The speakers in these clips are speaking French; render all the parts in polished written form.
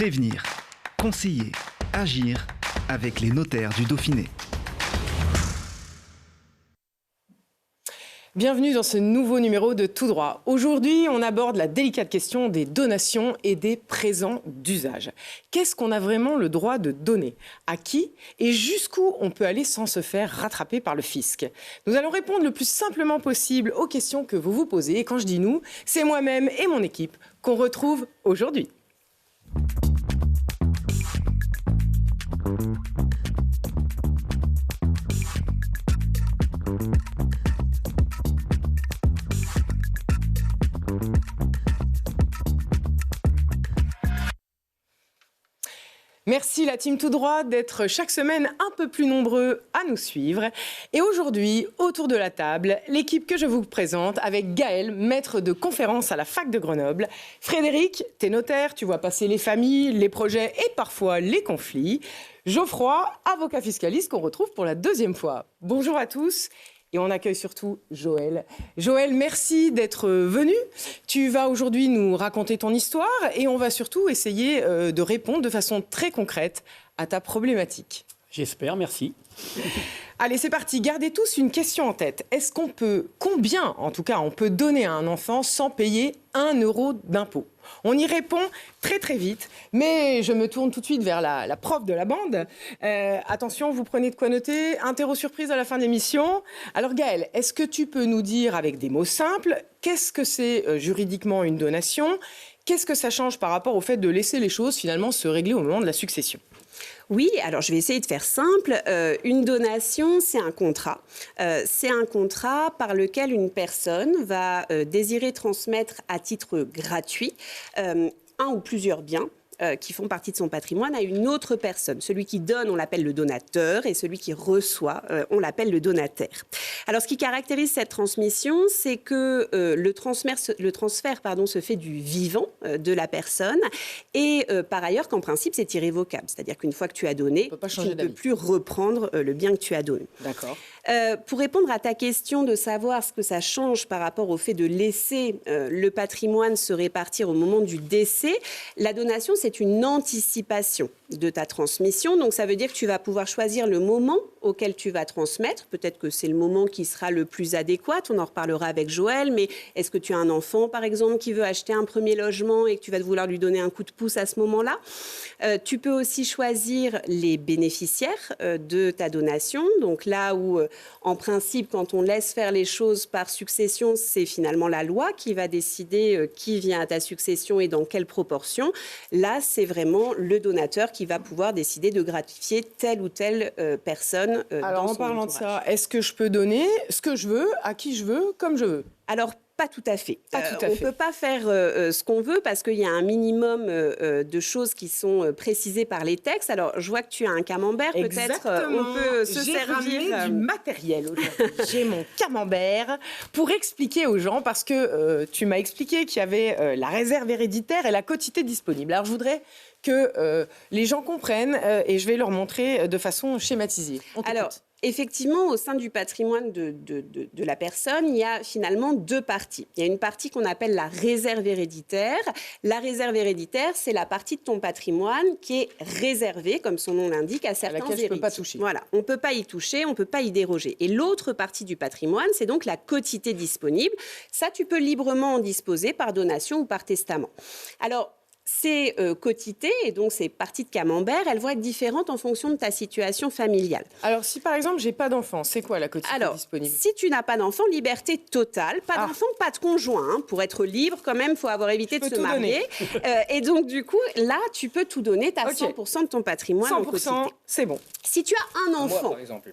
Prévenir, conseiller, agir avec les notaires du Dauphiné. Bienvenue dans ce nouveau numéro de Tout droit. Aujourd'hui, on aborde la délicate question des donations et des présents d'usage. Qu'est-ce qu'on a vraiment le droit de donner? À qui? Et jusqu'où on peut aller sans se faire rattraper par le fisc? Nous allons répondre le plus simplement possible aux questions que vous vous posez. Et quand je dis nous, c'est moi-même et mon équipe qu'on retrouve aujourd'hui. Merci la team Tout droit d'être chaque semaine un peu plus nombreux à nous suivre. Et aujourd'hui, autour de la table, l'équipe que je vous présente avec Gaël, maître de conférence à la fac de Grenoble. Frédéric, t'es notaire, tu vois passer les familles, les projets et parfois les conflits. Geoffroy, avocat fiscaliste qu'on retrouve pour la deuxième fois. Bonjour à tous. Et on accueille surtout Joël. Joël, merci d'être venu. Tu vas aujourd'hui nous raconter ton histoire et on va surtout essayer de répondre de façon très concrète à ta problématique. J'espère, merci. Allez, c'est parti. Gardez tous une question en tête. Est-ce qu'on peut, combien en tout cas, on peut donner à un enfant sans payer 1 euro d'impôt? On y répond très très vite, mais je me tourne tout de suite vers la prof de la bande. Attention, vous prenez de quoi noter. Interro surprise à la fin de l'émission. Alors Gaëlle, est-ce que tu peux nous dire avec des mots simples, qu'est-ce que c'est juridiquement une donation? Qu'est-ce que ça change par rapport au fait de laisser les choses finalement se régler au moment de la succession? Oui, alors je vais essayer de faire simple. Une donation, c'est un contrat. C'est un contrat par lequel une personne va désirer transmettre à titre gratuit un ou plusieurs biens qui font partie de son patrimoine à une autre personne. Celui qui donne, on l'appelle le donateur, et celui qui reçoit, on l'appelle le donataire. Alors, ce qui caractérise cette transmission, c'est que le transfert se fait du vivant de la personne, et par ailleurs qu'en principe, c'est irrévocable. C'est-à-dire qu'une fois que tu as donné, tu ne peux plus reprendre le bien que tu as donné. D'accord. Pour répondre à ta question de savoir ce que ça change par rapport au fait de laisser le patrimoine se répartir au moment du décès, la donation, c'est une anticipation de ta transmission. Donc, ça veut dire que tu vas pouvoir choisir le moment auquel tu vas transmettre. Peut-être que c'est le moment qui sera le plus adéquat. On en reparlera avec Joël. Mais est-ce que tu as un enfant, par exemple, qui veut acheter un premier logement et que tu vas vouloir lui donner un coup de pouce à ce moment-là? Tu peux aussi choisir les bénéficiaires de ta donation. Donc, là où, en principe, quand on laisse faire les choses par succession, c'est finalement la loi qui va décider qui vient à ta succession et dans quelle proportion. Là, c'est vraiment le donateur qui va pouvoir décider de gratifier telle ou telle personne. Alors, en parlant de ça, est-ce que je peux donner ce que je veux, à qui je veux, comme je veux? Alors, pas tout à fait. On ne peut pas faire ce qu'on veut parce qu'il y a un minimum de choses qui sont précisées par les textes. Alors, je vois que tu as un camembert. Peut-être on peut se servir du matériel aujourd'hui. J'ai mon camembert pour expliquer aux gens, parce que tu m'as expliqué qu'il y avait la réserve héréditaire et la quotité disponible. Alors, je voudrais que les gens comprennent et je vais leur montrer de façon schématisée. Alors, effectivement, au sein du patrimoine de la personne, il y a finalement deux parties. Il y a une partie qu'on appelle la réserve héréditaire. La réserve héréditaire, c'est la partie de ton patrimoine qui est réservée, comme son nom l'indique, à certains héritiers. Je ne peux pas toucher. Voilà, on ne peut pas y toucher, on ne peut pas y déroger. Et l'autre partie du patrimoine, c'est donc la quotité disponible. Ça, tu peux librement en disposer par donation ou par testament. Alors, ces quotités, et donc ces parties de camembert, elles vont être différentes en fonction de ta situation familiale. Alors, si par exemple, j'ai pas d'enfant, c'est quoi la quotité disponible? Si tu n'as pas d'enfant, liberté totale. Pas d'enfant, pas de conjoint. Hein. Pour être libre, quand même, il faut avoir évité de se marier. Et donc, du coup, là, tu peux tout donner. Tu as 100% de ton patrimoine en quotité. 100%, c'est bon. Si tu as un enfant... Moi, par exemple.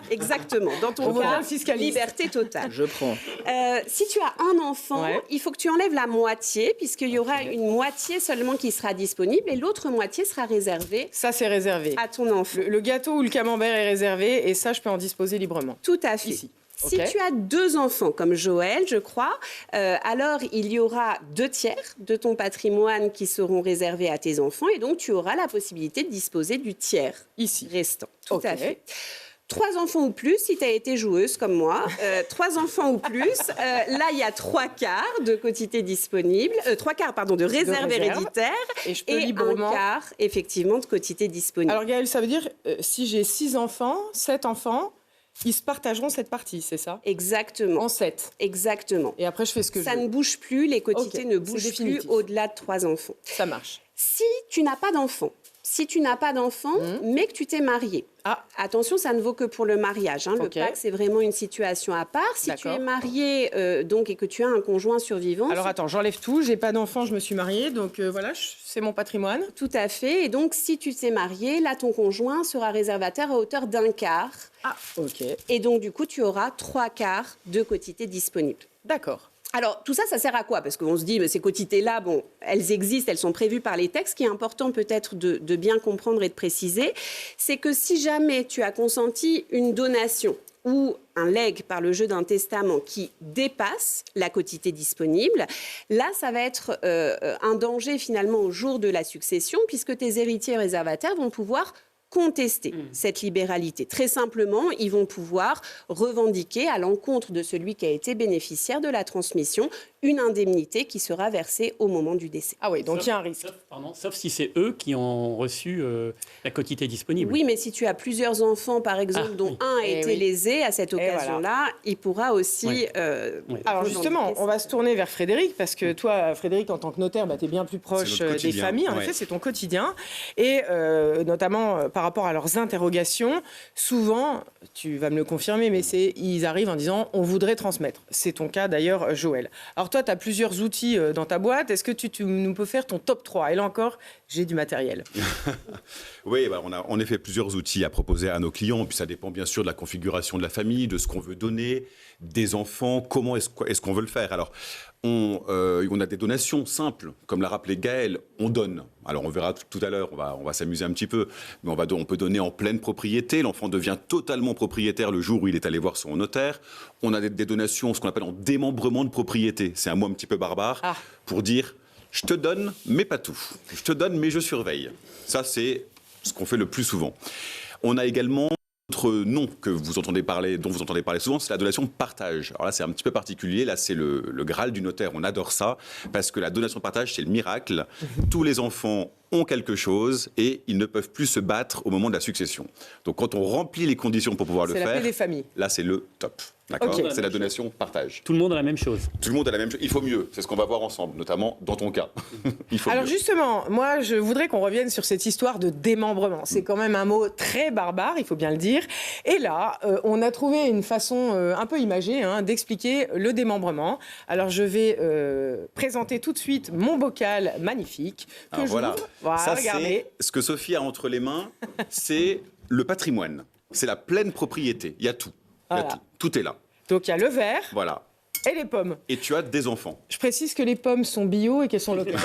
Exactement. Dans ton cas, liberté totale. Je prends. Si tu as un enfant, il faut que tu enlèves la moitié, puisqu'il y aura une moitié seulement qui sera disponible et l'autre moitié sera réservée. Ça, c'est réservé à ton enfant. Le gâteau ou le camembert est réservé et ça, je peux en disposer librement. Tout à fait. Ici. Si tu as 2 enfants, comme Joël, je crois, alors il y aura 2 tiers de ton patrimoine qui seront réservés à tes enfants et donc tu auras la possibilité de disposer du tiers ici restant. Tout à fait. 3 enfants ou plus, si tu as été joueuse comme moi, 3 enfants ou plus, là, il y a 3 quarts de quotité disponible, 3 quarts, pardon, de réserve héréditaire et je peux librement... 1 quart, effectivement, de quotité disponible. Alors, Gaëlle, ça veut dire, si j'ai 6 enfants, 7 enfants, ils se partageront cette partie, c'est ça? Exactement. En 7. Exactement. Et après, je fais ce que je veux. Ça ne bouge plus, les quotités ne bougent plus au-delà de 3 enfants. Ça marche. Si tu n'as pas d'enfant, mais que tu t'es marié, attention, ça ne vaut que pour le mariage. Hein. Le pacte, c'est vraiment une situation à part. Si tu es marié donc, et que tu as un conjoint survivant... Alors attends, j'enlève tout, j'ai pas d'enfant, je me suis mariée, donc voilà, c'est mon patrimoine. Tout à fait. Et donc, si tu t'es marié, là, ton conjoint sera réservataire à hauteur d'1 quart. Ah, ok. Et donc, du coup, tu auras 3 quarts de quotité disponible. D'accord. Alors, tout ça, ça sert à quoi? Parce qu'on se dit, mais ces quotités-là, bon, elles existent, elles sont prévues par les textes. Ce qui est important peut-être de bien comprendre et de préciser, c'est que si jamais tu as consenti une donation ou un legs par le jeu d'un testament qui dépasse la quotité disponible, là, ça va être un danger finalement au jour de la succession, puisque tes héritiers réservataires vont pouvoir contester cette libéralité. Très simplement, ils vont pouvoir revendiquer à l'encontre de celui qui a été bénéficiaire de la transmission une indemnité qui sera versée au moment du décès. Ah oui, donc il y a un risque. Sauf si c'est eux qui ont reçu la quotité disponible. Oui, mais si tu as plusieurs enfants, par exemple, dont un a été lésé à cette occasion-là, il pourra aussi... Alors justement, on va se tourner vers Frédéric, parce que toi, Frédéric, en tant que notaire, tu es bien plus proche des familles. En effet, c'est ton quotidien. Et notamment par rapport à leurs interrogations, souvent, tu vas me le confirmer, mais ils arrivent en disant « on voudrait transmettre ». C'est ton cas d'ailleurs, Joël. Alors toi, tu as plusieurs outils dans ta boîte. Est-ce que tu nous peux faire ton top 3 ? Et là encore, j'ai du matériel. Oui, on a en effet plusieurs outils à proposer à nos clients. Puis ça dépend bien sûr de la configuration de la famille, de ce qu'on veut donner, des enfants, comment est-ce qu'on veut le faire. Alors, on a des donations simples, comme l'a rappelé Gaëlle, on donne. Alors on verra tout à l'heure, on va s'amuser un petit peu, mais on peut donner en pleine propriété. L'enfant devient totalement propriétaire le jour où il est allé voir son notaire. On a des donations, ce qu'on appelle en démembrement de propriété. C'est un mot un petit peu barbare pour dire je te donne, mais pas tout. Je te donne, mais je surveille. Ça, c'est ce qu'on fait le plus souvent. On a également autre nom dont vous entendez parler souvent, c'est la donation partage. Alors là, c'est un petit peu particulier. Là, c'est le Graal du notaire. On adore ça parce que la donation partage, c'est le miracle. Tous les enfants ont quelque chose et ils ne peuvent plus se battre au moment de la succession. Donc, quand on remplit les conditions pour pouvoir le faire, c'est la paix des familles. Là, c'est le top. D'accord ? Okay. C'est la donation partage. Tout le monde a la même chose. Tout le monde a la même chose. Il faut mieux. C'est ce qu'on va voir ensemble, notamment dans ton cas. Il faut Alors mieux. justement, moi, je voudrais qu'on revienne sur cette histoire de démembrement. C'est quand même un mot très barbare, il faut bien le dire. Et là, on a trouvé une façon un peu imagée d'expliquer le démembrement. Alors je vais présenter tout de suite mon bocal magnifique que j'ouvre. Voilà, ça, regardez. c'est ce que Sophie a entre les mains, c'est le patrimoine. C'est la pleine propriété. Il y a tout. Voilà. Il y a tout. Tout est là. Donc il y a le verre Voilà. et les pommes. Et tu as des enfants. Je précise que les pommes sont bio et qu'elles sont locales.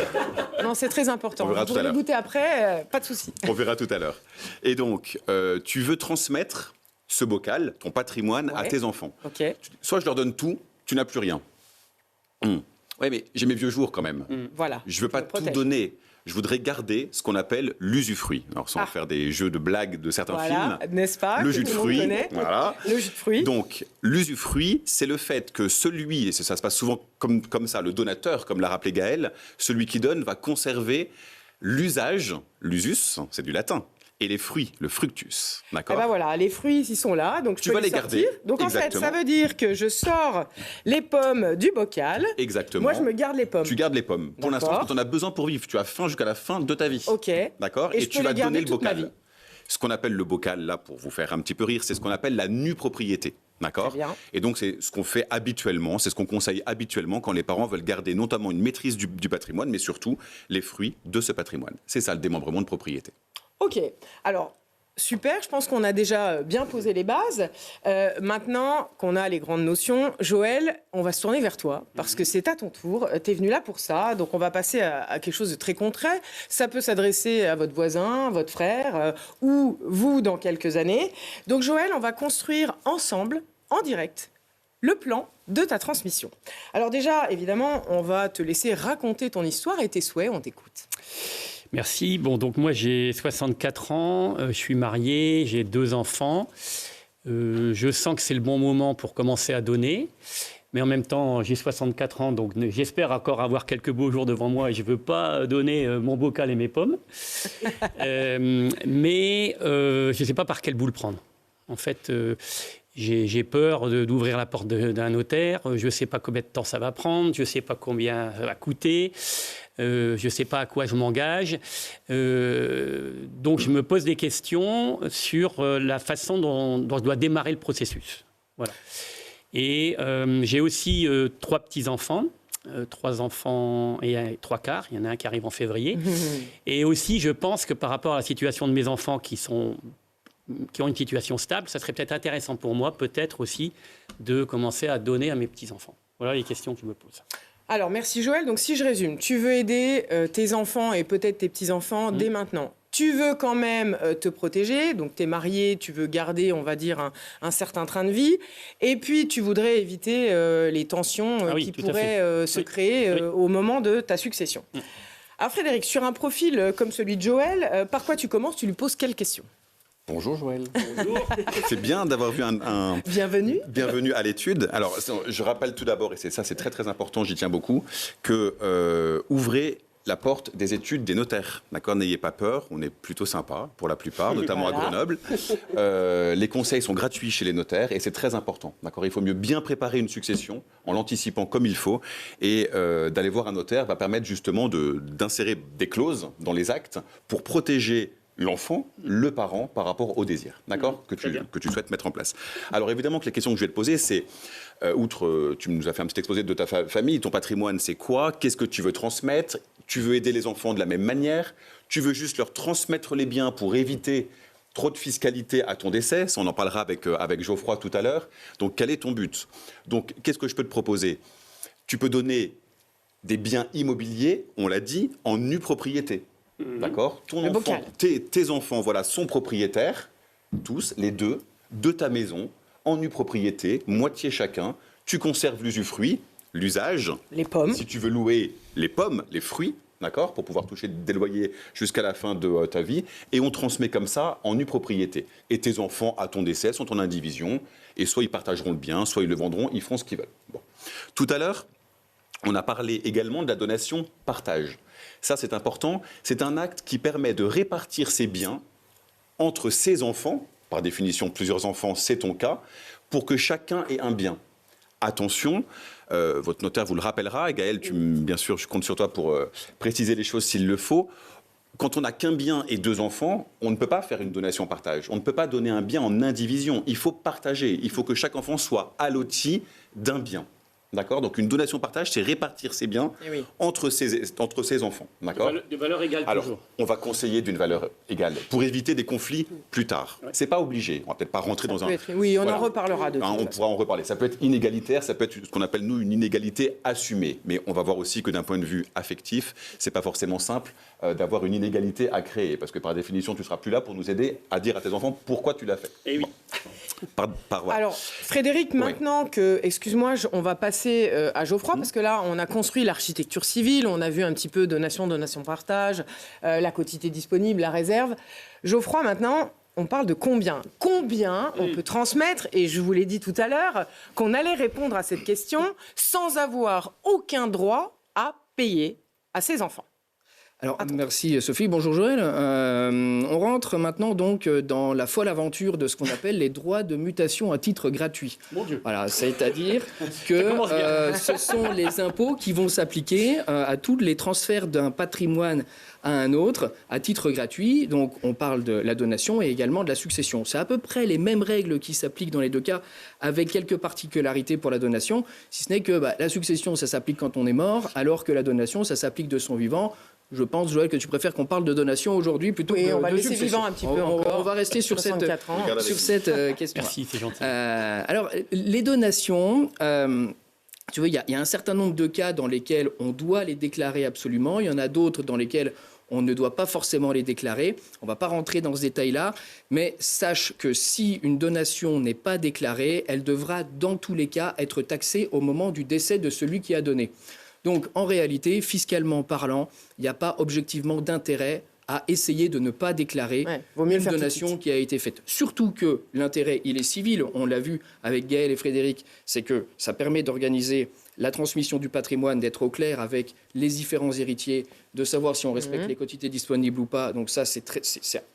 Non, c'est très important. On verra Vous tout à pourrez l'heure. goûter après, pas de souci. On verra tout à l'heure. Et donc, tu veux transmettre ce bocal, ton patrimoine, à tes enfants. Ok. Soit je leur donne tout, tu n'as plus rien. Oui, mais j'ai mes vieux jours quand même. Voilà. Je ne veux pas tout donner. Je voudrais garder ce qu'on appelle l'usufruit. Alors, sans faire des jeux de blagues de certains films. N'est-ce pas? Le jus de fruits. Voilà. Le jus de fruits. Donc, l'usufruit, c'est le fait que celui, et ça se passe souvent comme ça, le donateur, comme l'a rappelé Gaëlle, celui qui donne va conserver l'usage, l'usus, c'est du latin, et les fruits, le fructus. D'accord? Et ben voilà, les fruits, ils sont là, donc tu vas les garder. Donc exactement. En fait, ça veut dire que je sors les pommes du bocal. Exactement. Moi, je me garde les pommes. Tu gardes les pommes. Pour l'instant, quand on a besoin pour vivre, tu as faim jusqu'à la fin de ta vie. Ok. D'accord? Et tu vas donner le bocal. Ma vie. Ce qu'on appelle le bocal, là, pour vous faire un petit peu rire, c'est ce qu'on appelle la nue propriété. D'accord? Très bien. Et donc, c'est ce qu'on fait habituellement, c'est ce qu'on conseille habituellement quand les parents veulent garder notamment une maîtrise du patrimoine, mais surtout les fruits de ce patrimoine. C'est ça, le démembrement de propriété. Ok. Alors, super, je pense qu'on a déjà bien posé les bases. Maintenant qu'on a les grandes notions, Joël, on va se tourner vers toi, parce que c'est à ton tour. Tu es venu là pour ça, donc on va passer à quelque chose de très concret. Ça peut s'adresser à votre voisin, votre frère, ou vous dans quelques années. Donc Joël, on va construire ensemble, en direct, le plan de ta transmission. Alors déjà, évidemment, on va te laisser raconter ton histoire et tes souhaits, on t'écoute. Merci. Bon, donc moi, j'ai 64 ans, je suis marié, j'ai 2 enfants. Je sens que c'est le bon moment pour commencer à donner. Mais en même temps, j'ai 64 ans, donc j'espère encore avoir quelques beaux jours devant moi et je ne veux pas donner mon bocal et mes pommes. Mais je ne sais pas par quel bout le prendre. En fait, j'ai peur d'ouvrir la porte d'un notaire. Je ne sais pas combien de temps ça va prendre. Je ne sais pas combien ça va coûter. Je ne sais pas à quoi je m'engage. Donc, je me pose des questions sur la façon dont je dois démarrer le processus. Voilà. Et j'ai aussi 3 petits-enfants, 3 enfants et 3 quarts. Il y en a un qui arrive en février. Et aussi, je pense que par rapport à la situation de mes enfants qui ont une situation stable, ça serait peut-être intéressant pour moi, peut-être aussi, de commencer à donner à mes petits-enfants. Voilà les questions que je me pose. Alors, merci Joël. Donc, si je résume, tu veux aider tes enfants et peut-être tes petits-enfants dès maintenant. Tu veux quand même te protéger, donc tu es marié, tu veux garder, on va dire, un certain train de vie. Et puis, tu voudrais éviter les tensions qui pourraient se créer au moment de ta succession. Alors, Frédéric, sur un profil comme celui de Joël, par quoi tu commences? Tu lui poses quelles questions? Bonjour Joël. Bonjour. C'est bien d'avoir vu un... Bienvenue. Bienvenue à l'étude. Alors, je rappelle tout d'abord, et c'est très très important, j'y tiens beaucoup, que ouvrez la porte des études des notaires. D'accord, n'ayez pas peur, on est plutôt sympa pour la plupart, notamment à Grenoble. Les conseils sont gratuits chez les notaires et c'est très important. D'accord, il faut mieux bien préparer une succession en l'anticipant comme il faut et d'aller voir un notaire va permettre justement d'insérer des clauses dans les actes pour protéger l'enfant, le parent, par rapport au désir, d'accord, que tu souhaites mettre en place. Alors évidemment que les questions que je vais te poser, c'est, outre, tu nous as fait un petit exposé de ta famille, ton patrimoine, c'est quoi? Qu'est-ce que tu veux transmettre? Tu veux aider les enfants de la même manière? Tu veux juste leur transmettre les biens pour éviter trop de fiscalité à ton décès? Ça, on en parlera avec Geoffroy tout à l'heure. Donc, quel est ton but? Donc, qu'est-ce que je peux te proposer? Tu peux donner des biens immobiliers, on l'a dit, en nue propriété. D'accord? Ton enfant, tes enfants, voilà, sont propriétaires, tous, les deux, de ta maison, en nue propriété, moitié chacun. Tu conserves l'usufruit, l'usage. Les pommes. Si tu veux louer les pommes, les fruits, d'accord, pour pouvoir toucher des loyers jusqu'à la fin de ta vie. Et on transmet comme ça en nue propriété. Et tes enfants, à ton décès, sont en indivision. Et soit ils partageront le bien, soit ils le vendront, ils feront ce qu'ils veulent. Bon. Tout à l'heure, on a parlé également de la donation-partage. Ça, c'est important. C'est un acte qui permet de répartir ses biens entre ses enfants. Par définition, plusieurs enfants, c'est ton cas, pour que chacun ait un bien. Attention, votre notaire vous le rappellera. Et Gaël, bien sûr, je compte sur toi pour préciser les choses s'il le faut. Quand on n'a qu'un bien et 2 enfants, on ne peut pas faire une donation-partage. On ne peut pas donner un bien en indivision. Il faut partager. Il faut que chaque enfant soit alloti d'un bien. D'accord? Donc une donation-partage, c'est répartir ses biens entre ses enfants. D'accord? De valeur égale toujours. Alors, on va conseiller d'une valeur égale pour éviter des conflits plus tard. Ouais. C'est pas obligé. On va peut-être pas rentrer dans un... Oui, on en reparlera de on pourra en reparler. Ça peut être inégalitaire, ça peut être ce qu'on appelle, nous, une inégalité assumée. Mais on va voir aussi que d'un point de vue affectif, c'est pas forcément simple d'avoir une inégalité à créer. Parce que par définition, tu seras plus là pour nous aider à dire à tes enfants pourquoi tu l'as fait. Et oui. Bon. Voilà. Alors, Frédéric, maintenant que, excuse-moi, on va passer à Geoffroy, parce que là, on a construit l'architecture civile, on a vu un petit peu donation, partage, la quotité disponible, la réserve. Geoffroy, maintenant, on parle de combien? Combien on peut transmettre? Et je vous l'ai dit tout à l'heure, qu'on allait répondre à cette question sans avoir aucun droit à payer à ses enfants. Alors, merci Sophie. Bonjour Joël. On rentre maintenant donc dans la folle aventure de ce qu'on appelle les droits de mutation à titre gratuit. Mon Dieu. Voilà, c'est-à-dire que ce sont les impôts qui vont s'appliquer à tous les transferts d'un patrimoine à un autre à titre gratuit. Donc, on parle de la donation et également de la succession. C'est à peu près les mêmes règles qui s'appliquent dans les deux cas, avec quelques particularités pour la donation, si ce n'est que la succession, ça s'applique quand on est mort, alors que la donation, ça s'applique de son vivant. Je pense, Joël, que tu préfères qu'on parle de donation aujourd'hui plutôt que de succession. On va laisser vivant un petit peu encore. On va rester sur cette question. Merci, c'est gentil. Alors, les donations... tu vois, il y a un certain nombre de cas dans lesquels on doit les déclarer absolument. Il y en a d'autres dans lesquels on ne doit pas forcément les déclarer. On ne va pas rentrer dans ce détail-là. Mais sache que si une donation n'est pas déclarée, elle devra, dans tous les cas, être taxée au moment du décès de celui qui a donné. Donc, en réalité, fiscalement parlant, il n'y a pas objectivement d'intérêt à essayer de ne pas déclarer une donation qui a été faite. Surtout que l'intérêt, il est civil. On l'a vu avec Gaël et Frédéric, c'est que ça permet d'organiser la transmission du patrimoine, d'être au clair avec les différents héritiers, de savoir si on respecte les quotités disponibles ou pas. Donc ça, c'est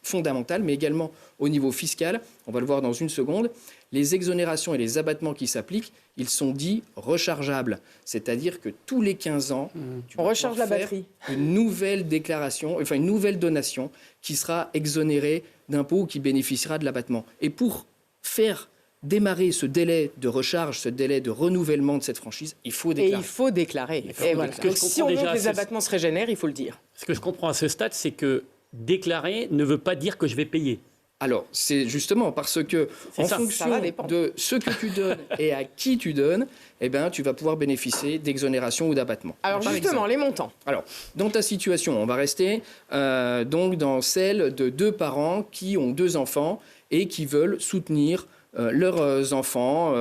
fondamental. Mais également au niveau fiscal, on va le voir dans une seconde, les exonérations et les abattements qui s'appliquent, ils sont dits rechargeables. C'est-à-dire que tous les 15 ans, on recharge la batterie. Une nouvelle déclaration, enfin une nouvelle donation qui sera exonérée d'impôts ou qui bénéficiera de l'abattement. Et pour faire démarrer ce délai de recharge, ce délai de renouvellement de cette franchise, il faut déclarer. Et il faut déclarer. Voilà. Donc, si on veut que les abattements se régénèrent, il faut le dire. Ce que je comprends à ce stade, c'est que déclarer ne veut pas dire que je vais payer. Alors, c'est justement parce que, en fonction de ce que tu donnes et à qui tu donnes, eh ben, tu vas pouvoir bénéficier d'exonération ou d'abattement. Alors, justement, les montants. Alors, dans ta situation, on va rester donc dans celle de 2 parents qui ont 2 enfants et qui veulent soutenir leurs enfants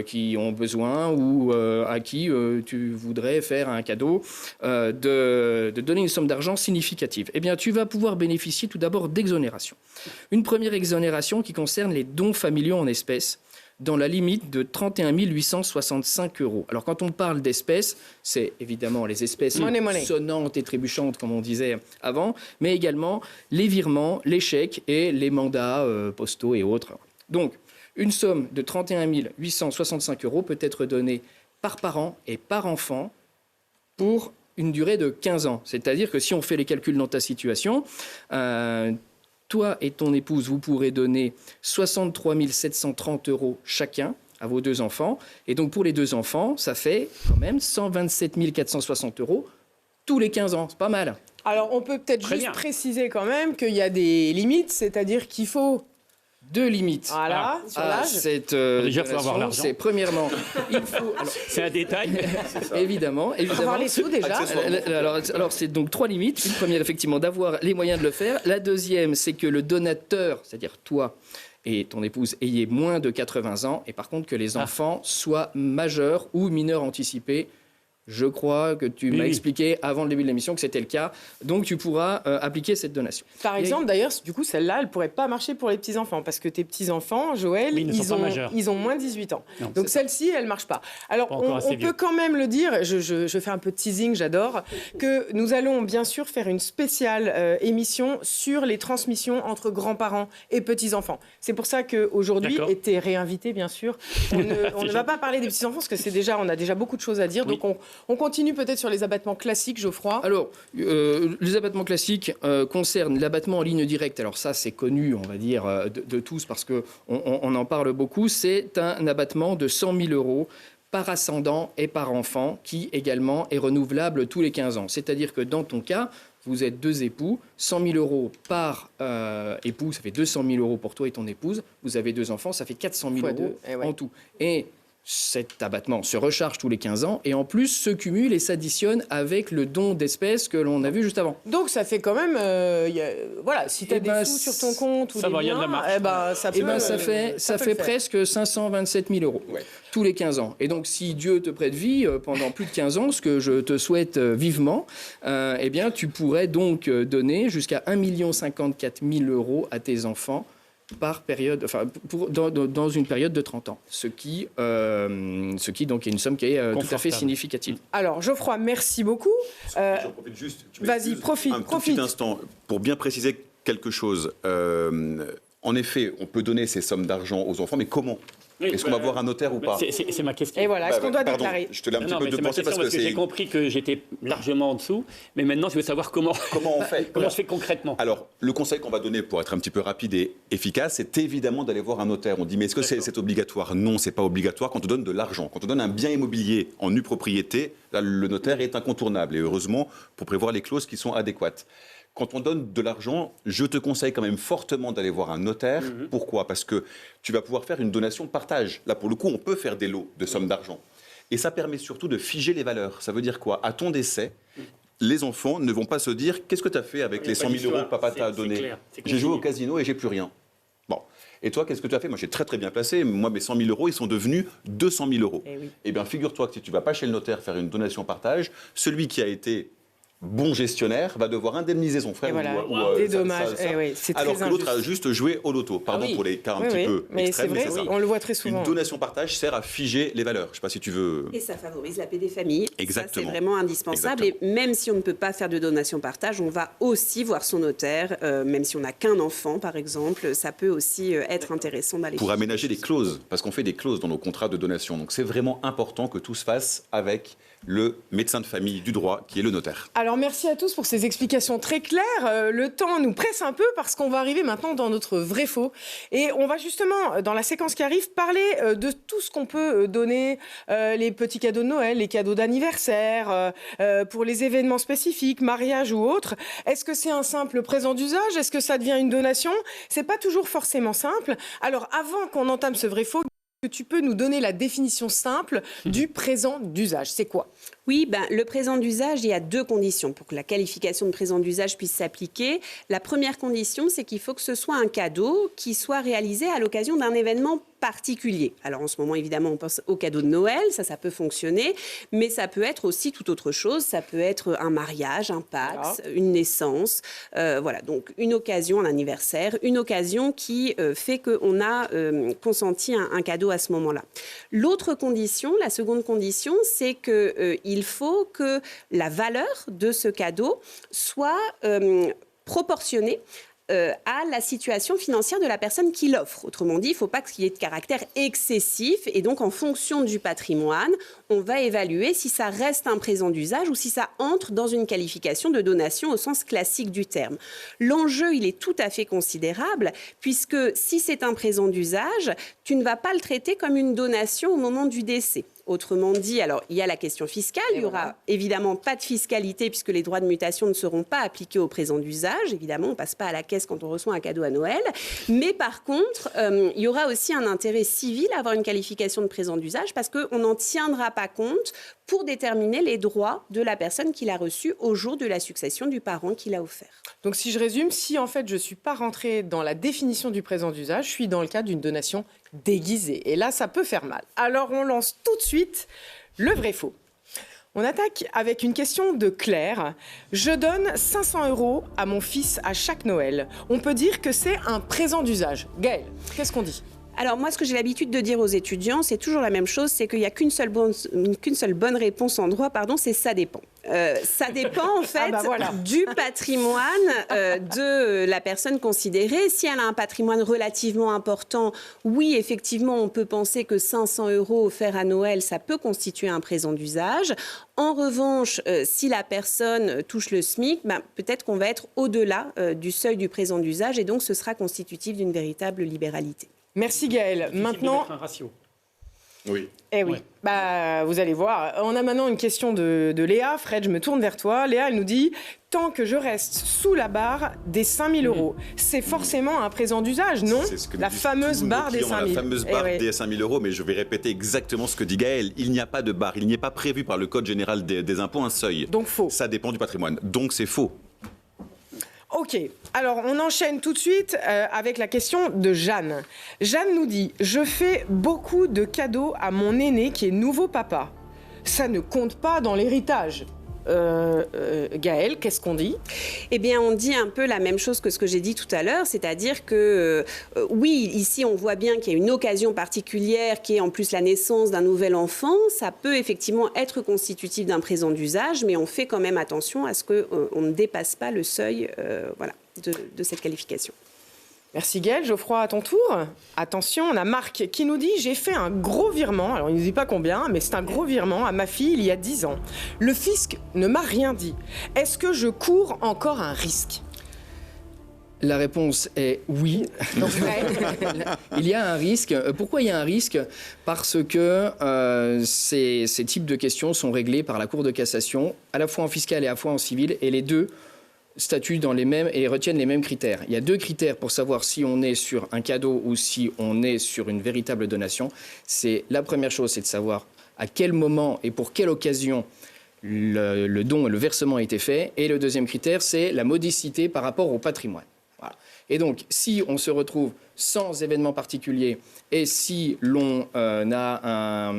qui ont besoin ou à qui tu voudrais faire un cadeau, de donner une somme d'argent significative. Eh bien, tu vas pouvoir bénéficier tout d'abord d'exonération. Une première exonération qui concerne les dons familiaux en espèces, dans la limite de 31 865 €. Alors, quand on parle d'espèces, c'est évidemment les espèces sonnantes et trébuchantes, comme on disait avant, mais également les virements, les chèques et les mandats postaux et autres. Donc, une somme de 31 865 € peut être donnée par parent et par enfant pour une durée de 15 ans. C'est-à-dire que si on fait les calculs dans ta situation, toi et ton épouse, vous pourrez donner 63 730 € chacun à vos 2 enfants. Et donc pour les 2 enfants, ça fait quand même 127 460 € tous les 15 ans. C'est pas mal. Alors on peut peut-être juste préciser quand même qu'il y a des limites, c'est-à-dire qu'il faut... 2 limites. Voilà, sur l'âge. Cette déjà, il faut avoir l'argent. C'est premièrement, il faut. C'est un détail. Évidemment. Il faut avoir les sous déjà. Alors, c'est donc 3 limites. Une première, effectivement, d'avoir les moyens de le faire. La deuxième, c'est que le donateur, c'est-à-dire toi et ton épouse, ayez moins de 80 ans. Et par contre, que les enfants soient majeurs ou mineurs anticipés. Je crois que tu m'as expliqué avant le début de l'émission que c'était le cas. Donc, tu pourras appliquer cette donation. Par exemple, d'ailleurs, du coup, celle-là, elle ne pourrait pas marcher pour les petits-enfants parce que tes petits-enfants, Joël, ils ont moins de 18 ans. Non, donc, celle-ci, elle ne marche pas. Alors, on peut quand même le dire, je fais un peu de teasing, j'adore, que nous allons bien sûr faire une spéciale émission sur les transmissions entre grands-parents et petits-enfants. C'est pour ça qu'aujourd'hui, et tu es réinvité, bien sûr, on ne va pas parler des petits-enfants parce que on a déjà beaucoup de choses à dire. Donc, on continue peut-être sur les abattements classiques, Geoffroy. Alors, les abattements classiques concernent l'abattement en ligne directe. Alors ça, c'est connu, on va dire, de tous parce qu'on en parle beaucoup. C'est un abattement de 100 000 € par ascendant et par enfant qui également est renouvelable tous les 15 ans. C'est-à-dire que dans ton cas, vous êtes 2 époux, 100 000 € par époux, ça fait 200 000 € pour toi et ton épouse. Vous avez 2 enfants, ça fait 400 000 € en tout. Et cet abattement se recharge tous les 15 ans et en plus se cumule et s'additionne avec le don d'espèces que l'on a vu juste avant. Donc ça fait quand même, voilà, si tu as des sous sur ton compte ou des biens, ça fait presque 527 000 € tous les 15 ans. Et donc si Dieu te prête vie pendant plus de 15 ans, ce que je te souhaite vivement, eh bien tu pourrais donc donner jusqu'à 1 054 000 € à tes enfants par période, enfin, dans une période de 30 ans, ce qui donc est une somme qui est tout à fait significative. Alors, Geoffroy, merci beaucoup. Vas-y, profite. Un petit instant pour bien préciser quelque chose. En effet, on peut donner ces sommes d'argent aux enfants, mais comment ? Est-ce qu'on va voir un notaire ou pas ? C'est ma question. Et voilà, est-ce qu'on doit déclarer ? Je te l'ai un petit peu de penser parce que j'ai compris que j'étais largement en dessous, mais maintenant je veux savoir comment on fait. Comment je fais concrètement. Alors, le conseil qu'on va donner pour être un petit peu rapide et efficace, c'est évidemment d'aller voir un notaire. On dit, mais est-ce que c'est obligatoire ? Non, c'est pas obligatoire quand on donne de l'argent. Quand on donne un bien immobilier en nue propriété, là, le notaire est incontournable. Et heureusement, pour prévoir les clauses qui sont adéquates. Quand on donne de l'argent, je te conseille quand même fortement d'aller voir un notaire. Pourquoi ? Parce que tu vas pouvoir faire une donation de partage. Là, pour le coup, on peut faire des lots de sommes d'argent. Et ça permet surtout de figer les valeurs. Ça veut dire quoi ? À ton décès, les enfants ne vont pas se dire « Qu'est-ce que tu as fait avec les 100 000 € que papa t'a donné ? J'ai joué au casino et j'ai plus rien. » Bon. Et toi, qu'est-ce que tu as fait ? Moi, j'ai très très bien placé. Moi, mes 100 000 €, ils sont devenus 200 000 €. Eh bien, figure-toi que si tu ne vas pas chez le notaire faire une donation partage, celui qui a été bon gestionnaire va devoir indemniser son frère. Et voilà, ou, des dommages. Oui, c'est très alors que l'autre a injuste. juste joué au loto. Pardon pour les cas un petit peu mais extrêmes, c'est vrai, mais c'est ça. on le voit très souvent. Une donation-partage sert à figer les valeurs. Je ne sais pas si tu veux... Et ça favorise la paix des familles. Exactement. Ça, c'est vraiment indispensable. Exactement. Et même si on ne peut pas faire de donation-partage, on va aussi voir son notaire. Même si on n'a qu'un enfant, par exemple, ça peut aussi être intéressant d'aller... Pour aménager des clauses, parce qu'on fait des clauses dans nos contrats de donation. Donc c'est vraiment important que tout se fasse avec le médecin de famille du droit, qui est le notaire. Alors merci à tous pour ces explications très claires. Le temps nous presse un peu parce qu'on va arriver maintenant dans notre vrai-faux. Et on va justement, dans la séquence qui arrive, parler de tout ce qu'on peut donner, les petits cadeaux de Noël, les cadeaux d'anniversaire, pour les événements spécifiques, mariage ou autres. Est-ce que c'est un simple présent d'usage? Est-ce que ça devient une donation? C'est pas toujours forcément simple. Alors avant qu'on entame ce vrai-faux, que tu peux nous donner la définition simple du présent d'usage? C'est quoi? Oui, le présent d'usage, il y a deux conditions pour que la qualification de présent d'usage puisse s'appliquer. La première condition, c'est qu'il faut que ce soit un cadeau qui soit réalisé à l'occasion d'un événement particulier. Alors en ce moment, évidemment, on pense au cadeau de Noël, ça peut fonctionner, mais ça peut être aussi tout autre chose. Ça peut être un mariage, un Pacs, une naissance. Voilà, donc une occasion, un anniversaire, une occasion qui fait qu'on a consenti un cadeau à ce moment-là. L'autre condition, la seconde condition, c'est qu'il faut que la valeur de ce cadeau soit proportionnée à la situation financière de la personne qui l'offre. Autrement dit, il ne faut pas qu'il y ait de caractère excessif. Et donc, en fonction du patrimoine, on va évaluer si ça reste un présent d'usage ou si ça entre dans une qualification de donation au sens classique du terme. L'enjeu, il est tout à fait considérable, puisque si c'est un présent d'usage, tu ne vas pas le traiter comme une donation au moment du décès. Autrement dit, alors il y a la question fiscale, il n'y aura évidemment pas de fiscalité puisque les droits de mutation ne seront pas appliqués au présent d'usage. Évidemment, on ne passe pas à la caisse quand on reçoit un cadeau à Noël. Mais par contre, il y aura aussi un intérêt civil à avoir une qualification de présent d'usage parce qu'on n'en tiendra pas compte pour déterminer les droits de la personne qui l'a reçu au jour de la succession du parent qui l'a offert. Donc si je résume, si en fait je ne suis pas rentrée dans la définition du présent d'usage, je suis dans le cadre d'une donation déguisée. Et là, ça peut faire mal. Alors on lance tout de suite le vrai-faux. On attaque avec une question de Claire. Je donne 500 € à mon fils à chaque Noël. On peut dire que c'est un présent d'usage. Gaëlle, qu'est-ce qu'on dit ? Alors moi, ce que j'ai l'habitude de dire aux étudiants, c'est toujours la même chose, c'est qu'il n'y a qu'une seule bonne réponse en droit, c'est ça dépend. Ça dépend en fait du patrimoine de la personne considérée. Si elle a un patrimoine relativement important, oui, effectivement, on peut penser que 500 € offerts à Noël, ça peut constituer un présent d'usage. En revanche, si la personne touche le SMIC, peut-être qu'on va être au-delà du seuil du présent d'usage et donc ce sera constitutif d'une véritable libéralité. Merci Gaëlle. Maintenant, un ratio. Oui. Eh oui, vous allez voir. On a maintenant une question de Léa. Fred, je me tourne vers toi. Léa, elle nous dit « Tant que je reste sous la barre des 5 000 €, c'est forcément un présent d'usage, non ?» La fameuse barre des 5 000. La fameuse barre des 5 000 €, mais je vais répéter exactement ce que dit Gaëlle. Il n'y a pas de barre. Il n'y est pas prévu par le Code général des impôts un seuil. Donc faux. Ça dépend du patrimoine. Donc c'est faux. Ok, alors on enchaîne tout de suite avec la question de Jeanne. Jeanne nous dit « Je fais beaucoup de cadeaux à mon aîné qui est nouveau papa. Ça ne compte pas dans l'héritage. » Gaëlle, qu'est-ce qu'on dit ? Eh bien, on dit un peu la même chose que ce que j'ai dit tout à l'heure, c'est-à-dire que, oui, ici, on voit bien qu'il y a une occasion particulière qui est en plus la naissance d'un nouvel enfant. Ça peut effectivement être constitutif d'un présent d'usage, mais on fait quand même attention à ce qu'on ne dépasse pas le seuil de cette qualification. Merci Gaëlle. Geoffroy, à ton tour. Attention, on a Marc qui nous dit « J'ai fait un gros virement, alors il ne nous dit pas combien, mais c'est un gros virement à ma fille il y a 10 ans. Le fisc ne m'a rien dit. Est-ce que je cours encore un risque ?» La réponse est oui. Il y a un risque. Pourquoi il y a un risque ? Parce que ces types de questions sont réglés par la Cour de cassation, à la fois en fiscal et à la fois en civil, et les deux statuent dans les mêmes et retiennent les mêmes critères. Il y a deux critères pour savoir si on est sur un cadeau ou si on est sur une véritable donation. La première chose, c'est de savoir à quel moment et pour quelle occasion le don et le versement a été fait. Et le deuxième critère, c'est la modicité par rapport au patrimoine. Voilà. Et donc, si on se retrouve sans événement particulier et si l'on a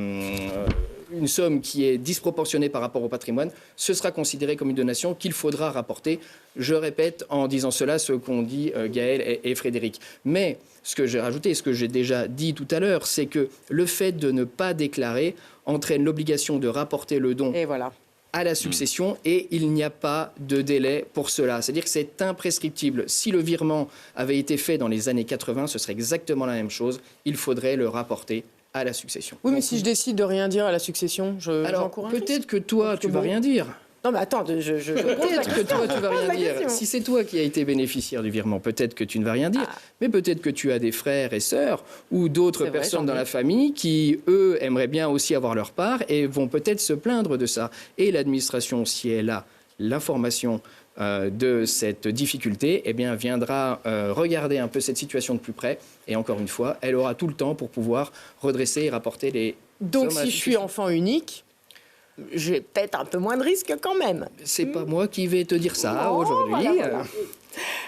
une somme qui est disproportionnée par rapport au patrimoine, ce sera considéré comme une donation qu'il faudra rapporter. Je répète en disant cela ce qu'ont dit Gaël et Frédéric. Mais ce que j'ai rajouté, ce que j'ai déjà dit tout à l'heure, c'est que le fait de ne pas déclarer entraîne l'obligation de rapporter le don Et voilà. à la succession et il n'y a pas de délai pour cela. C'est-à-dire que c'est imprescriptible. Si le virement avait été fait dans les années 80, ce serait exactement la même chose. Il faudrait le rapporter à la succession. Oui, mais si je décide de rien dire à la succession, Alors, j'encours un fils. peut-être que toi, tu vas rien dire. Non, mais attends, je Peut-être que toi, tu vas rien la dire. question. Si c'est toi qui as été bénéficiaire du virement, peut-être que tu ne vas rien dire. Mais peut-être que tu as des frères et sœurs ou d'autres C'est vrai, personnes j'en dans ai. la famille qui, eux, aimeraient bien aussi avoir leur part et vont peut-être se plaindre de ça. Et l'administration, si elle a l'information de cette difficulté, eh bien, viendra regarder un peu cette situation de plus près. Et encore une fois, elle aura tout le temps pour pouvoir redresser et rapporter les Donc, sommes à la si je suis succession. enfant unique, j'ai peut-être un peu moins de risques quand même. C'est pas moi qui vais te dire ça Oh, aujourd'hui. voilà.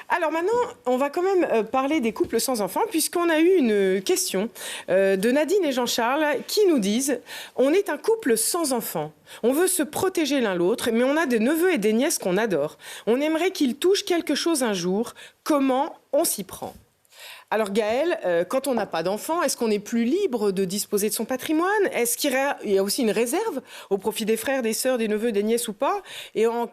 Alors maintenant, on va quand même parler des couples sans enfants, puisqu'on a eu une question de Nadine et Jean-Charles qui nous disent « On est un couple sans enfants. On veut se protéger l'un l'autre, mais on a des neveux et des nièces qu'on adore. On aimerait qu'ils touchent quelque chose un jour. Comment on s'y prend ?» Alors Gaël, quand on n'a pas d'enfants, est-ce qu'on est plus libre de disposer de son patrimoine? Est-ce qu'il y a aussi une réserve au profit des frères, des sœurs, des neveux, des nièces ou pas? Et en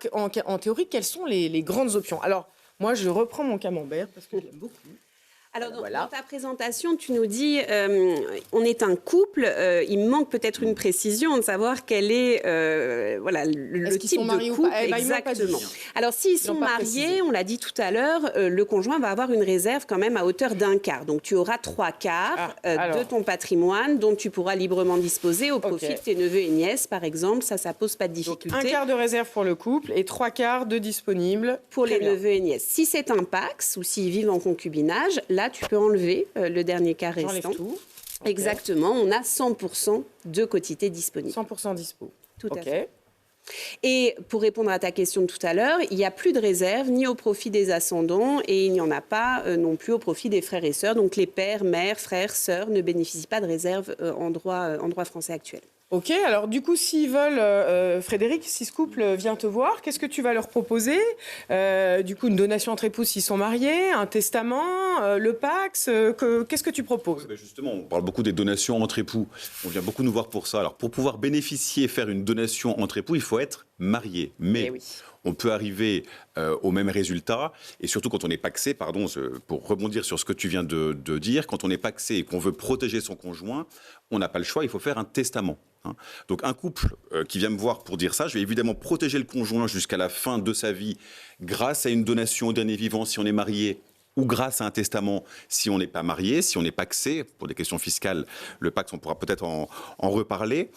théorie, quelles sont les grandes options? Alors, moi, je reprends mon camembert parce que je l'aime beaucoup. Alors, dans Voilà. ta présentation, tu nous dis on est un couple. Il manque peut-être une précision de savoir quel est voilà, le Est-ce qu'ils type sont mariés de ou couple. pas? Eh ben, ils m'ont pas dit. Exactement. Alors, s'ils sont n'ont pas mariés, précisé. on l'a dit tout à l'heure, le conjoint va avoir une réserve quand même à hauteur d'un quart. Donc, tu auras 3/4 alors. de ton patrimoine dont tu pourras librement disposer au profit de tes neveux et nièces, par exemple. Ça pose pas de Donc, difficulté. un quart de réserve pour le couple et 3/4 de disponible Pour Très les bien. neveux et nièces. Si c'est un pax ou s'ils vivent en concubinage, là, tu peux enlever le dernier quart J'enlève restant. tout. Ok. Exactement, on a 100% de quotité disponible. 100% dispo. Tout à Ok. fait. Et pour répondre à ta question de tout à l'heure, il n'y a plus de réserve ni au profit des ascendants et il n'y en a pas non plus au profit des frères et sœurs. Donc les pères, mères, frères, sœurs ne bénéficient pas de réserve en droit français actuel. Ok, alors du coup, s'ils veulent, Frédéric, si ce couple vient te voir, qu'est-ce que tu vas leur proposer? Du coup, une donation entre époux s'ils sont mariés, un testament, le Pax, qu'est-ce que tu proposes? Ben justement, on parle beaucoup des donations entre époux. On vient beaucoup nous voir pour ça. Alors, pour pouvoir bénéficier, faire une donation entre époux, il faut être marié. Mais Eh oui. on peut arriver au même résultat. Et surtout quand on est pacsé, pardon, pour rebondir sur ce que tu viens de dire, quand on est pacsé et qu'on veut protéger son conjoint, on n'a pas le choix, il faut faire un testament. Donc un couple qui vient me voir pour dire ça, je vais évidemment protéger le conjoint jusqu'à la fin de sa vie grâce à une donation au dernier vivant si on est marié ou grâce à un testament si on n'est pas marié, si on n'est pacsé. Pour des questions fiscales, le Pacs, on pourra peut-être en reparler.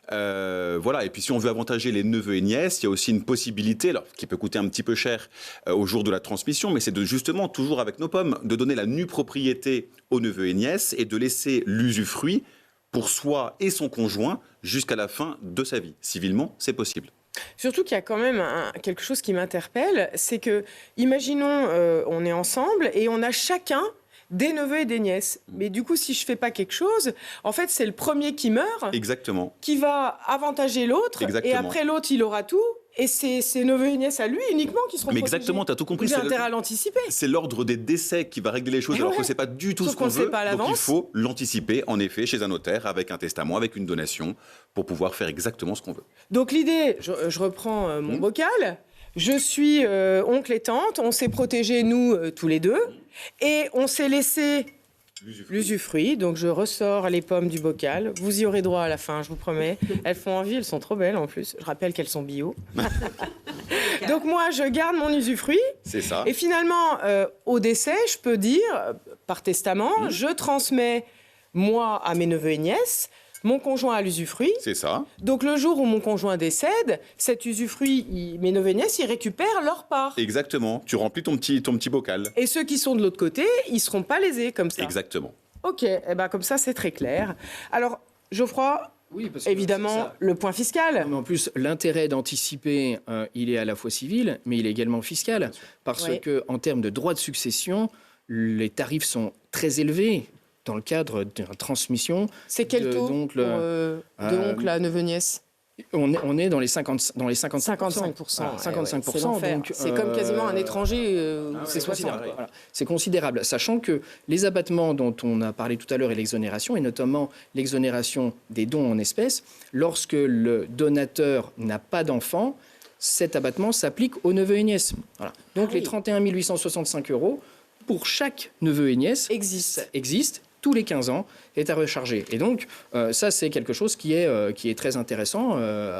Voilà. Et puis si on veut avantager les neveux et nièces, il y a aussi une possibilité, alors, qui peut coûter un petit peu cher au jour de la transmission, mais c'est de justement, toujours avec nos pommes, de donner la nue propriété aux neveux et nièces et de laisser l'usufruit pour soi et son conjoint jusqu'à la fin de sa vie. Civilement, c'est possible. Surtout qu'il y a quand même quelque chose qui m'interpelle, c'est que, imaginons, on est ensemble et on a chacun des neveux et des nièces. Mais du coup, si je fais pas quelque chose, en fait, c'est le premier qui meurt, Exactement. qui va avantager l'autre, et Exactement. après l'autre, il aura tout, et c'est ses neveux et nièces à lui uniquement qui seront Mais protégés. exactement, tu as tout compris. J'ai c'est intérêt à l'anticiper. C'est l'ordre des décès qui va régler les choses, Eh alors ouais. que c'est pas du tout Sauf ce qu'on qu'on le sait veut. pas à Donc il l'avance. faut l'anticiper, en effet, chez un notaire, avec un testament, avec une donation, pour pouvoir faire exactement ce qu'on veut. Donc l'idée, je reprends mon bocal, je suis oncle et tante, on s'est protégés, nous, tous les deux, et on s'est laissé l'usufruit. Donc je ressors les pommes du bocal, vous y aurez droit à la fin, je vous promets. Elles font envie, elles sont trop belles en plus. Je rappelle qu'elles sont bio. Donc moi, je garde mon usufruit. C'est ça. Et finalement, au décès, je peux dire, par testament, je transmets, moi, à mes neveux et nièces, mon conjoint à l'usufruit. C'est ça. Donc le jour où mon conjoint décède, cet usufruit, mes neveux et nièces, ils récupèrent leur part. Exactement. Tu remplis ton petit bocal. Et ceux qui sont de l'autre côté, ils seront pas lésés comme ça. Exactement. Ok, eh ben, comme ça, c'est très clair. Alors, Geoffroy, Oui, parce que c'est évidemment, ça. le point fiscal. Mais en plus, l'intérêt d'anticiper, il est à la fois civil, mais il est également fiscal. Parce Oui. que, en termes de droit de succession, les tarifs sont très élevés. dans le cadre d'une transmission. C'est quel taux d'oncle d'oncle à neveu-nièce? On est dans les 55%. 55%. 55%. C'est comme quasiment un étranger, c'est 60. Voilà. C'est considérable, sachant que les abattements dont on a parlé tout à l'heure et l'exonération, et notamment l'exonération des dons en espèces, lorsque le donateur n'a pas d'enfant, cet abattement s'applique aux neveux et nièces. Voilà. Donc les 31 865 € pour chaque neveu et nièce existe tous les 15 ans, est à recharger. Et donc, ça, c'est quelque chose qui est très intéressant,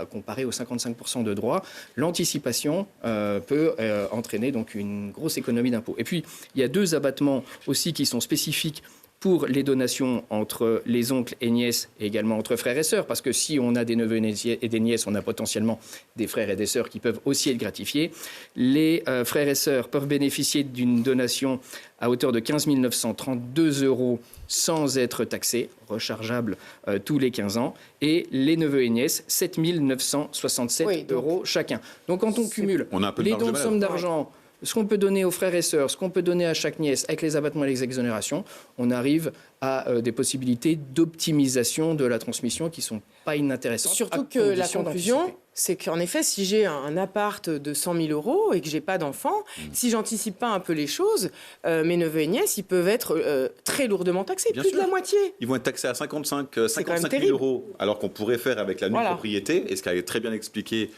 comparé aux 55% de droits. L'anticipation peut entraîner donc une grosse économie d'impôts. Et puis, il y a 2 abattements aussi qui sont spécifiques pour les donations entre les oncles et nièces et également entre frères et sœurs, parce que si on a des neveux et des nièces, on a potentiellement des frères et des sœurs qui peuvent aussi être gratifiés. Les frères et sœurs peuvent bénéficier d'une donation à hauteur de 15 932 € sans être taxés, rechargeable tous les 15 ans, et les neveux et nièces, 7 967 € chacun. Donc quand on cumule les dons de somme d'argent, ce qu'on peut donner aux frères et sœurs, ce qu'on peut donner à chaque nièce avec les abattements et les exonérations, on arrive à des possibilités d'optimisation de la transmission qui ne sont pas inintéressantes. Surtout que la conclusion, c'est qu'en effet, si j'ai un appart de 100 000 € et que je n'ai pas d'enfant, si j'anticipe pas un peu les choses, mes neveux et nièces, ils peuvent être très lourdement taxés, plus de la moitié. Ils vont être taxés à 55 000 €, alors qu'on pourrait faire avec la nue propriété, et ce qui a très bien expliqué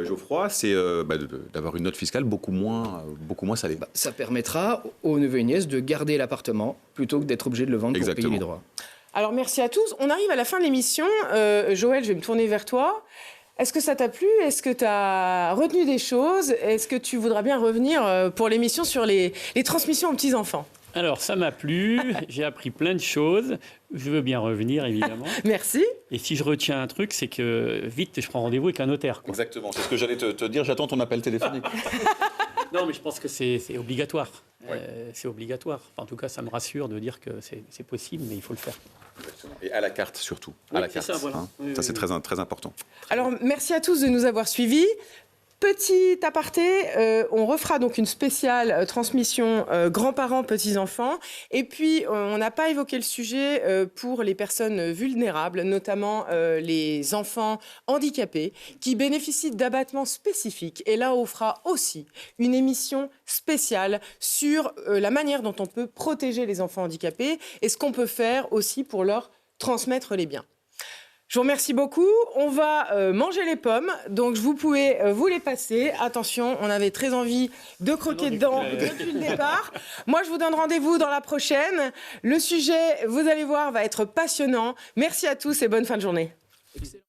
Geoffroy, c'est d'avoir une note fiscale beaucoup moins salée. Ça permettra aux neveux et nièces de garder l'appartement plutôt que d'être obligés de le vendre pour payer les droits. Alors merci à tous. On arrive à la fin de l'émission. Joël, je vais me tourner vers toi. Est-ce que ça t'a plu? Est-ce que tu as retenu des choses? Est-ce que tu voudras bien revenir pour l'émission sur les transmissions aux petits-enfants? Alors, ça m'a plu, j'ai appris plein de choses. Je veux bien revenir, évidemment. Merci. Et si je retiens un truc, c'est que vite, je prends rendez-vous avec un notaire. Exactement, c'est ce que j'allais te dire. J'attends ton appel téléphonique. Non, mais je pense que c'est obligatoire. C'est obligatoire. Enfin, en tout cas, ça me rassure de dire que c'est possible, mais il faut le faire. Et à la carte, surtout. Oui, à la carte. Ça, voilà. Ça, c'est très, très important. Alors, merci à tous de nous avoir suivis. Petit aparté, on refera donc une spéciale transmission grands-parents, petits-enfants. Et puis, on n'a pas évoqué le sujet pour les personnes vulnérables, notamment les enfants handicapés, qui bénéficient d'abattements spécifiques. Et là, on fera aussi une émission spéciale sur la manière dont on peut protéger les enfants handicapés et ce qu'on peut faire aussi pour leur transmettre les biens. Je vous remercie beaucoup. On va manger les pommes, donc vous pouvez vous les passer. Attention, on avait très envie de croquer dedans depuis le départ. Moi, je vous donne rendez-vous dans la prochaine. Le sujet, vous allez voir, va être passionnant. Merci à tous et bonne fin de journée. Excellent.